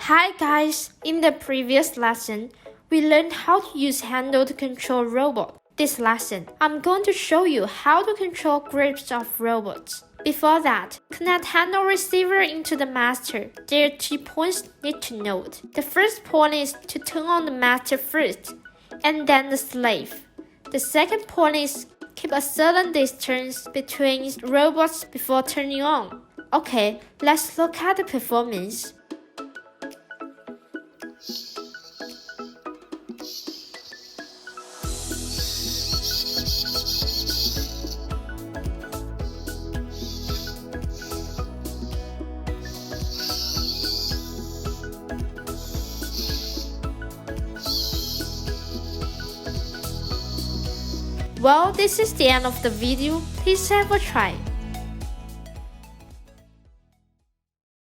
Hi guys! In the previous lesson, we learned how to use handle to control robot. This lesson, I'm going to show you how to control grips of robots. Before that, connect handle receiver into the master. There are 2 points you need to note. The first point is to turn on the master first, and then the slave. The second point is keep a certain distance between robots before turning on. Okay, let's look at the performance. Well, this is the end of the video. Please have a try.